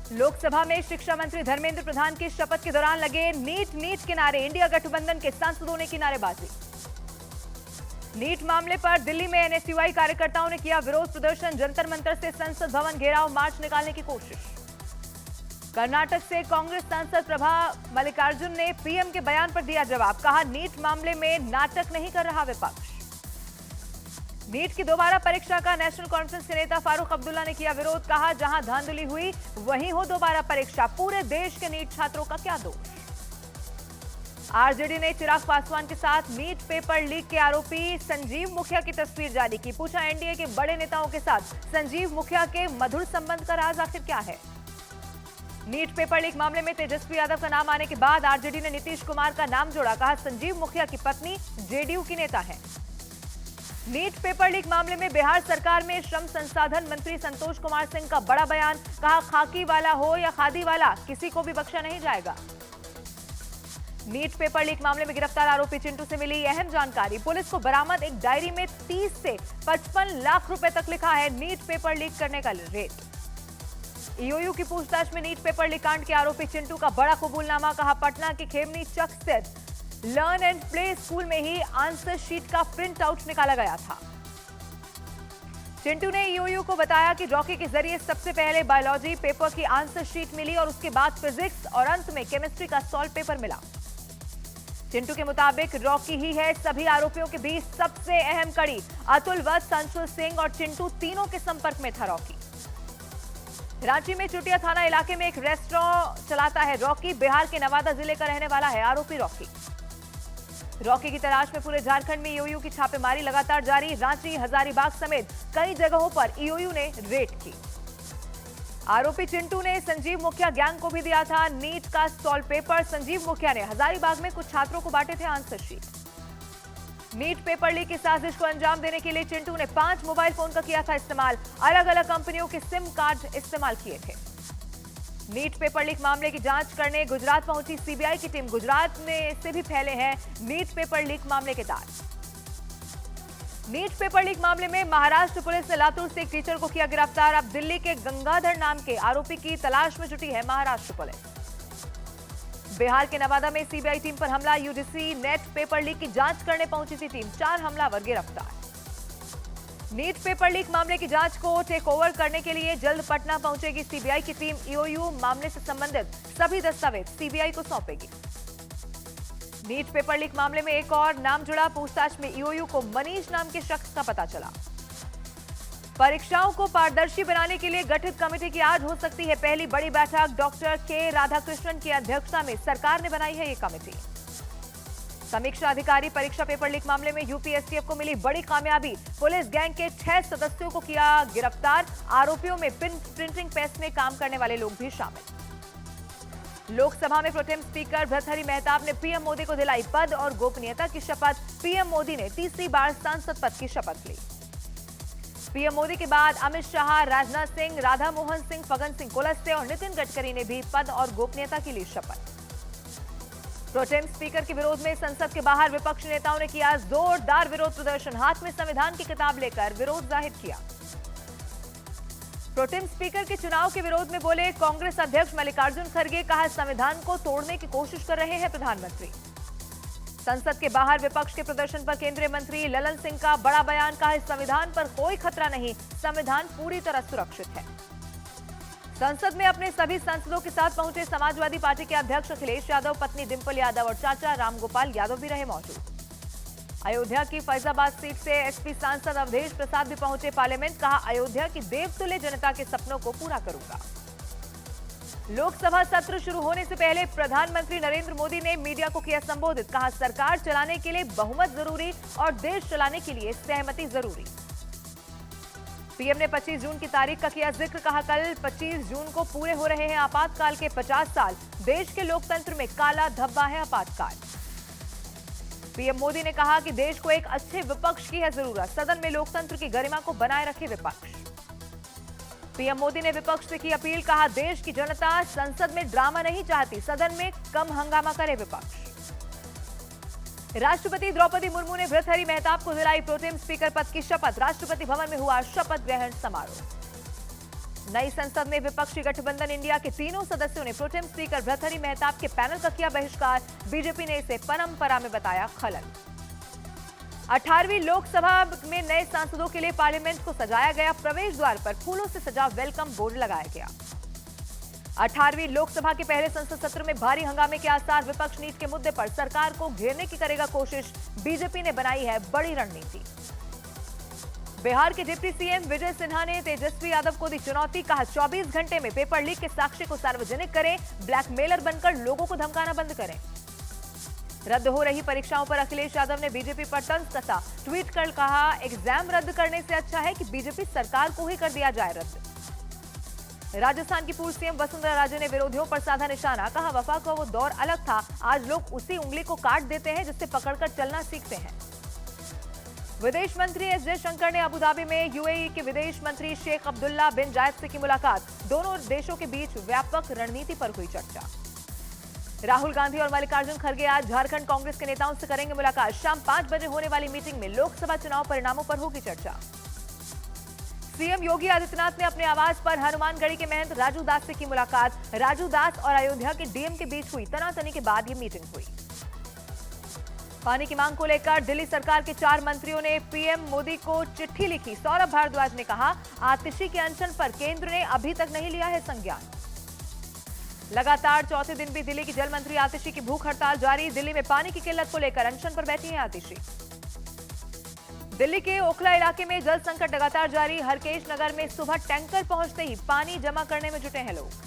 लोकसभा में शिक्षा मंत्री धर्मेंद्र प्रधान की शपथ के दौरान लगे नीट नीट के नारे, इंडिया गठबंधन के सांसदों ने की नारेबाजी। नीट मामले पर दिल्ली में एनएसयूआई कार्यकर्ताओं ने किया विरोध प्रदर्शन, जंतर मंतर से संसद भवन घेराव, मार्च निकालने की कोशिश। कर्नाटक से कांग्रेस सांसद प्रभा मल्लिकार्जुन ने पीएम के बयान पर दिया जवाब, कहा नीट मामले में नाटक नहीं कर रहा विपक्ष। नीट की दोबारा परीक्षा का नेशनल कॉन्फ्रेंस के नेता फारूक अब्दुल्ला ने किया विरोध, कहा जहां धांधली हुई वहीं हो दोबारा परीक्षा, पूरे देश के नीट छात्रों का क्या दोष। आरजेडी ने चिराग पासवान के साथ नीट पेपर लीक के आरोपी संजीव मुखिया की तस्वीर जारी की, पूछा एनडीए के बड़े नेताओं के साथ संजीव मुखिया के मधुर संबंध का राज आखिर क्या है। नीट पेपर लीक मामले में तेजस्वी यादव का नाम आने के बाद आरजेडी ने नीतीश कुमार का नाम जोड़ा, कहा संजीव मुखिया की पत्नी जेडीयू की नेता है। नीट पेपर लीक मामले में बिहार सरकार में श्रम संसाधन मंत्री संतोष कुमार सिंह का बड़ा बयान, कहा खाकी वाला हो या खादी वाला किसी को भी बख्शा नहीं जाएगा। नीट पेपर लीक मामले में गिरफ्तार आरोपी चिंटू से मिली अहम जानकारी, पुलिस को बरामद एक डायरी में 30 से 55 लाख रुपए तक लिखा है नीट पेपर लीक करने का रेट। ईओयू की पूछताछ में नीट पेपर लीक कांड के आरोपी चिंटू का बड़ा कबूलनामा, कहा पटना के खेमनी चक स्थित लर्न एंड प्ले स्कूल में ही आंसर शीट का प्रिंट आउट निकाला गया था। चिंटू ने ईओयू को बताया कि रॉकी के जरिए सबसे पहले बायोलॉजी पेपर की आंसर शीट मिली और उसके बाद फिजिक्स और अंत में केमिस्ट्री का सॉल्व पेपर मिला। चिंटू के मुताबिक रॉकी ही है सभी आरोपियों के बीच सबसे अहम कड़ी। अतुल वत्स, अंशुल सिंह और चिंटू तीनों के संपर्क में था रॉकी। रांची में चुटिया थाना इलाके में एक रेस्टोरेंट चलाता है रॉकी, बिहार के नवादा जिले का रहने वाला है आरोपी रॉकी। रॉकी की तलाश में पूरे झारखंड में ईओयू की छापेमारी लगातार जारी, रांची, हजारीबाग समेत कई जगहों पर ईओयू ने रेड की। आरोपी चिंटू ने संजीव मुखिया गैंग को भी दिया था नीट का सॉल्व पेपर। संजीव मुखिया ने हजारीबाग में कुछ छात्रों को बांटे थे answer sheet. NEET paper leak की साजिश को अंजाम देने के लिए चिंटू ने 5 मोबाइल फोन का किया था इस्तेमाल, अलग अलग कंपनियों के सिम कार्ड इस्तेमाल किए थे। नीट पेपर लीक मामले की जांच करने गुजरात पहुंची सीबीआई की टीम, गुजरात में से भी फैले हैं नीट पेपर लीक मामले के तार। नीट पेपर लीक मामले में महाराष्ट्र पुलिस ने लातूर से एक टीचर को किया गिरफ्तार, अब दिल्ली के गंगाधर नाम के आरोपी की तलाश में जुटी है महाराष्ट्र पुलिस। बिहार के नवादा में सीबीआई टीम पर हमला, यूजीसी नेट पेपर लीक की जांच करने पहुंची थी टीम, 4 हमलावर गिरफ्तार। नीट पेपर लीक मामले की जांच को टेक ओवर करने के लिए जल्द पटना पहुंचेगी सीबीआई की टीम, ईओयू मामले से संबंधित सभी दस्तावेज सीबीआई को सौंपेगी। नीट पेपर लीक मामले में एक और नाम जुड़ा, पूछताछ में ईओयू को मनीष नाम के शख्स का पता चला। परीक्षाओं को पारदर्शी बनाने के लिए गठित कमेटी की आज हो सकती है पहली बड़ी बैठक, डॉक्टर के राधाकृष्णन की अध्यक्षता में सरकार ने बनाई है ये कमेटी। समीक्षा अधिकारी परीक्षा पेपर लीक मामले में यूपीएससीएफ को मिली बड़ी कामयाबी, पुलिस गैंग के 6 सदस्यों को किया गिरफ्तार, आरोपियों में प्रिंटिंग प्रेस में काम करने वाले लोग भी शामिल। लोकसभा में प्रोटेम स्पीकर भर्तृहरि मेहताब ने पीएम मोदी को दिलाई पद और गोपनीयता की शपथ, पीएम मोदी ने तीसरी बार सांसद पद की शपथ ली। पीएम मोदी के बाद अमित शाह, राजनाथ सिंह, राधा मोहन सिंह, फग्गन सिंह कुलस्ते और नितिन गडकरी ने भी पद और गोपनीयता की ली शपथ। प्रोटेम स्पीकर के विरोध में संसद के बाहर विपक्षी नेताओं ने किया जोरदार विरोध प्रदर्शन, हाथ में संविधान की किताब लेकर विरोध जाहिर किया। प्रोटेम स्पीकर के चुनाव के विरोध में बोले कांग्रेस अध्यक्ष मल्लिकार्जुन खड़गे, कहा संविधान को तोड़ने की कोशिश कर रहे हैं प्रधानमंत्री। संसद के बाहर विपक्ष के प्रदर्शन पर केंद्रीय मंत्री ललन सिंह का बड़ा बयान, कहा इस संविधान पर कोई खतरा नहीं, संविधान पूरी तरह सुरक्षित है। संसद में अपने सभी सांसदों के साथ पहुंचे समाजवादी पार्टी के अध्यक्ष अखिलेश यादव, पत्नी डिंपल यादव और चाचा रामगोपाल यादव भी रहे मौजूद। अयोध्या की फैजाबाद सीट से एसपी सांसद अवधेश प्रसाद भी पहुंचे पार्लियामेंट, कहा अयोध्या की देवतुल्य जनता के सपनों को पूरा करूंगा। लोकसभा सत्र शुरू होने से पहले प्रधानमंत्री नरेंद्र मोदी ने मीडिया को किया संबोधित, कहा सरकार चलाने के लिए बहुमत जरूरी और देश चलाने के लिए सहमति जरूरी। पीएम ने 25 जून की तारीख का किया जिक्र, कहा कल 25 जून को पूरे हो रहे हैं आपातकाल के 50 साल, देश के लोकतंत्र में काला धब्बा है आपातकाल। पीएम मोदी ने कहा कि देश को एक अच्छे विपक्ष की है जरूरत, सदन में लोकतंत्र की गरिमा को बनाए रखे विपक्ष। पीएम मोदी ने विपक्ष से की अपील, कहा देश की जनता संसद में ड्रामा नहीं चाहती, सदन में कम हंगामा करे विपक्ष। राष्ट्रपति द्रौपदी मुर्मू ने भर्तृहरि मेहताब को दिलाई प्रोटेम स्पीकर पद की शपथ, राष्ट्रपति भवन में हुआ शपथ ग्रहण समारोह। नई संसद में विपक्षी गठबंधन इंडिया के तीनों सदस्यों ने प्रोटेम स्पीकर भर्तृहरि मेहताब के पैनल का किया बहिष्कार। बीजेपी ने इसे परंपरा में बताया खलल। 18वीं लोकसभा में नए सांसदों के लिए पार्लियामेंट को सजाया गया। प्रवेश द्वार पर फूलों से सजा वेलकम बोर्ड लगाया गया। 18वीं लोकसभा के पहले संसद सत्र में भारी हंगामे के आसार। विपक्ष नीट के मुद्दे पर सरकार को घेरने की करेगा कोशिश। बीजेपी ने बनाई है बड़ी रणनीति। बिहार के डिप्टी सीएम विजय सिन्हा ने तेजस्वी यादव को दी चुनौती। कहा 24 घंटे में पेपर लीक के साक्ष्य को सार्वजनिक करें। ब्लैकमेलर बनकर लोगों को धमकाना बंद करें। रद्द हो रही परीक्षाओं पर अखिलेश यादव ने बीजेपी पर तंज कसा। ट्वीट कर कहा एग्जाम रद्द करने से अच्छा है कि बीजेपी सरकार को ही कर दिया जाए रद्द। राजस्थान की पूर्व सीएम वसुंधरा राजे ने विरोधियों पर साधा निशाना। कहा वफा का वो दौर अलग था, आज लोग उसी उंगली को काट देते हैं जिससे पकड़कर चलना सीखते हैं। विदेश मंत्री एस जयशंकर ने अबुधाबी में यूएई के विदेश मंत्री शेख अब्दुल्ला बिन जायद से की मुलाकात। दोनों देशों के बीच व्यापक रणनीति पर हुई चर्चा। राहुल गांधी और मल्लिकार्जुन खड़गे आज झारखंड कांग्रेस के नेताओं से करेंगे मुलाकात। शाम 5 बजे होने वाली मीटिंग में लोकसभा चुनाव परिणामों पर होगी चर्चा। सीएम योगी आदित्यनाथ ने अपने आवास पर हनुमानगढ़ी के महंत राजू दास से की मुलाकात। राजू दास और अयोध्या के डीएम के बीच हुई तनातनी के बाद ये मीटिंग हुई। पानी की मांग को लेकर दिल्ली सरकार के 4 मंत्रियों ने पीएम मोदी को चिट्ठी लिखी। सौरभ भारद्वाज ने कहा आतिशी के अनशन पर केंद्र ने अभी तक नहीं लिया है संज्ञान। लगातार चौथे दिन भी दिल्ली की जल मंत्री आतिशी की भूख हड़ताल जारी। दिल्ली में पानी की किल्लत को लेकर अनशन पर बैठी हैं आतिशी। दिल्ली के ओखला इलाके में जल संकट लगातार जारी। हरकेश नगर में सुबह टैंकर पहुंचते ही पानी जमा करने में जुटे हैं लोग।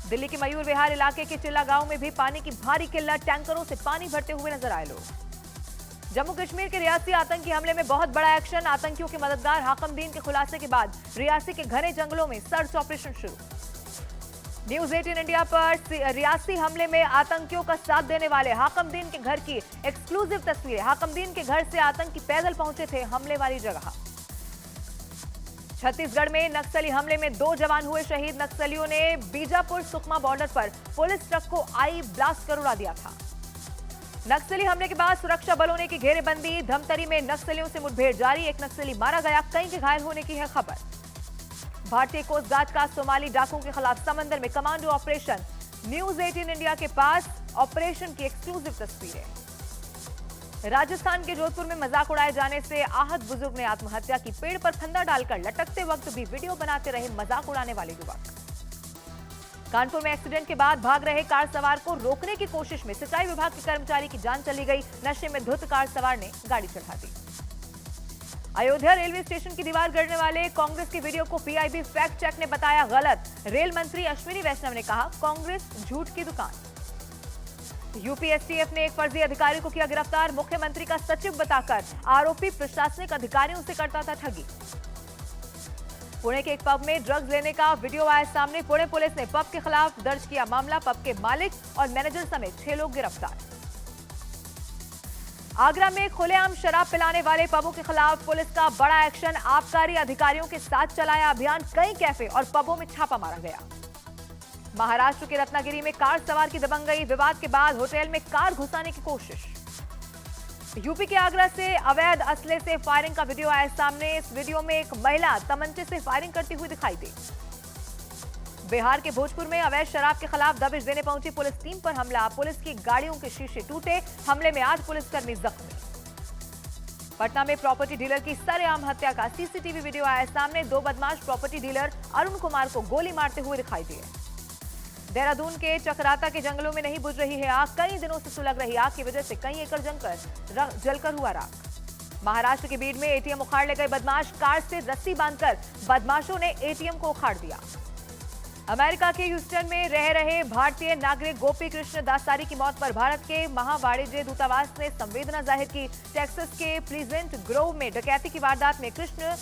दिल्ली के मयूर विहार इलाके के चिल्ला गांव में भी पानी की भारी किल्लत। टैंकरों से पानी भरते हुए नजर आए लोग। जम्मू कश्मीर के रियासी आतंकी हमले में बहुत बड़ा एक्शन। आतंकियों के मददगार हाकमदीन के खुलासे के बाद रियासी के घने जंगलों में सर्च ऑपरेशन शुरू। न्यूज 18 इंडिया पर रियासी हमले में आतंकियों का साथ देने वाले हाकमदीन के घर की एक्सक्लूसिव तस्वीरें। हाकमदीन के घर से आतंकी पैदल पहुंचे थे हमले वाली जगह। छत्तीसगढ़ में नक्सली हमले में 2 जवान हुए शहीद। नक्सलियों ने बीजापुर सुकमा बॉर्डर पर पुलिस ट्रक को आई ब्लास्ट कर उड़ा दिया था। नक्सली हमले के बाद सुरक्षा बलों ने की घेरेबंदी। धमतरी में नक्सलियों से मुठभेड़ जारी। एक नक्सली मारा गया, कई के घायल होने की है खबर। भारतीय कोस्ट गार्ड का सोमाली डाकुओं के खिलाफ समंदर में कमांडो ऑपरेशन। न्यूज 18 इंडिया के पास ऑपरेशन की एक्सक्लूसिव तस्वीरें। राजस्थान के जोधपुर में मजाक उड़ाए जाने से आहत बुजुर्ग ने आत्महत्या की। पेड़ पर फंदा डालकर लटकते वक्त भी वीडियो बनाते रहे मजाक उड़ाने वाले युवक। कानपुर में एक्सीडेंट के बाद भाग रहे कार सवार को रोकने की कोशिश में सिंचाई विभाग के कर्मचारी की जान चली गई। नशे में धुत कार सवार ने गाड़ी चढ़ा दी। अयोध्या रेलवे स्टेशन की दीवार गिरने वाले कांग्रेस की वीडियो को पीआईबी फैक्ट चेक ने बताया गलत। रेल मंत्री अश्विनी वैष्णव ने कहा कांग्रेस झूठ की दुकान। यूपीएसटीएफ ने एक फर्जी अधिकारी को किया गिरफ्तार। मुख्यमंत्री का सचिव बताकर आरोपी प्रशासनिक अधिकारियों से करता था ठगी। पुणे के एक पब में ड्रग्स लेने का वीडियो आया सामने। पुणे पुलिस ने पब के खिलाफ दर्ज किया मामला। पब के मालिक और मैनेजर समेत 6 लोग गिरफ्तार। आगरा में खुलेआम शराब पिलाने वाले पबों के खिलाफ पुलिस का बड़ा एक्शन। आबकारी अधिकारियों के साथ चलाया अभियान। कई कैफे और पबों में छापा मारा गया। महाराष्ट्र के रत्नागिरी में कार सवार की दबंगई। विवाद के बाद होटल में कार घुसाने की कोशिश। यूपी के आगरा से अवैध असले से फायरिंग का वीडियो आया सामने। इस वीडियो में एक महिला तमंचे से फायरिंग करती हुई दिखाई दी। बिहार के भोजपुर में अवैध शराब के खिलाफ दबिश देने पहुंची पुलिस टीम पर हमला। पुलिस की गाड़ियों के शीशे टूटे। हमले में 8 पुलिसकर्मी जख्मी। पटना में प्रॉपर्टी डीलर की सरेआम हत्या का सीसीटीवी वीडियो आया सामने। 2 बदमाश प्रॉपर्टी डीलर अरुण कुमार को गोली मारते हुए दिखाई दिए। देहरादून के चकराता के जंगलों में नहीं बुझ रही है आग। कई दिनों से सुलग रही आग की वजह से कई एकड़ जलकर हुआ राख। महाराष्ट्र के बीड में एटीएम उखाड़ ले गए बदमाश। कार से रस्सी बांधकर बदमाशों ने एटीएम को उखाड़ दिया। अमेरिका के ह्यूस्टन में रह रहे भारतीय नागरिक गोपी कृष्ण दासारी की मौत पर भारत के महावाणिज्य दूतावास ने संवेदना जाहिर की। टेक्सास के प्लीजेंट ग्रोव में डकैती की वारदात में कृष्ण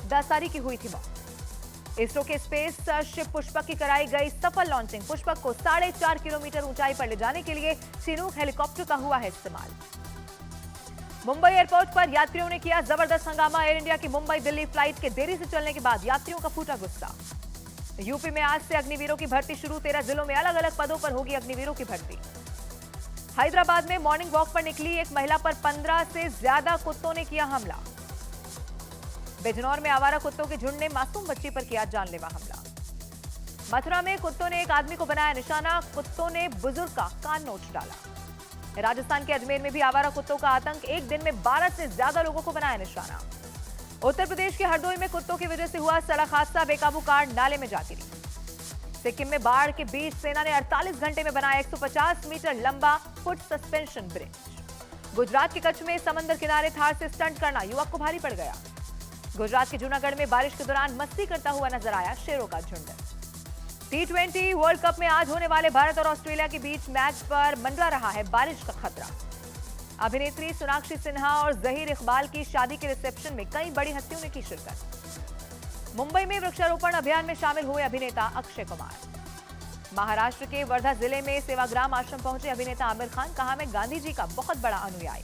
दासारी की हुई थी मौत। इसरो के स्पेस शिप पुष्पक की कराई गई सफल लॉन्चिंग। पुष्पक को 4.5 किलोमीटर ऊंचाई पर ले जाने के लिए चिनूक हेलीकॉप्टर का हुआ है इस्तेमाल। मुंबई एयरपोर्ट पर यात्रियों ने किया जबरदस्त हंगामा। एयर इंडिया की मुंबई दिल्ली फ्लाइट के देरी से चलने के बाद यात्रियों का फूटा गुस्सा। यूपी में आज से अग्निवीरों की भर्ती शुरू। 13 जिलों में अलग अलग पदों पर होगी अग्निवीरों की भर्ती। हैदराबाद में मॉर्निंग वॉक पर निकली एक महिला पर 15 से ज्यादा कुत्तों ने किया हमला। बिजनौर में आवारा कुत्तों के झुंड ने मासूम बच्ची पर किया जानलेवा हमला। मथुरा में कुत्तों ने एक आदमी को बनाया निशाना, कुत्तों ने बुजुर्ग का कान नोच डाला। राजस्थान के अजमेर में भी आवारा कुत्तों का आतंक, एक दिन में 12 से ज्यादा लोगों को बनाया निशाना। उत्तर प्रदेश के हरदोई में कुत्तों की वजह से हुआ सड़क हादसा, बेकाबू कार नाले में जा गिरी। सिक्किम में बाढ़ के बीच सेना ने 48 घंटे में बनाया 150 मीटर लंबा फुट सस्पेंशन ब्रिज। गुजरात के कच्छ में समंदर किनारे थार से स्टंट करना युवक को भारी पड़ गया। गुजरात के जूनागढ़ में बारिश के दौरान मस्ती करता हुआ नजर आया शेरों का झुंड। T20 वर्ल्ड कप में आज होने वाले भारत और ऑस्ट्रेलिया के बीच मैच पर मंडरा रहा है बारिश का खतरा। अभिनेत्री सोनाक्षी सिन्हा और जहीर इकबाल की शादी के रिसेप्शन में कई बड़ी हस्तियों ने की शिरकत। मुंबई में वृक्षारोपण अभियान में शामिल हुए अभिनेता अक्षय कुमार। महाराष्ट्र के वर्धा जिले में सेवाग्राम आश्रम पहुंचे अभिनेता आमिर खान, कहा मैं गांधी जी का बहुत बड़ा अनुयायी।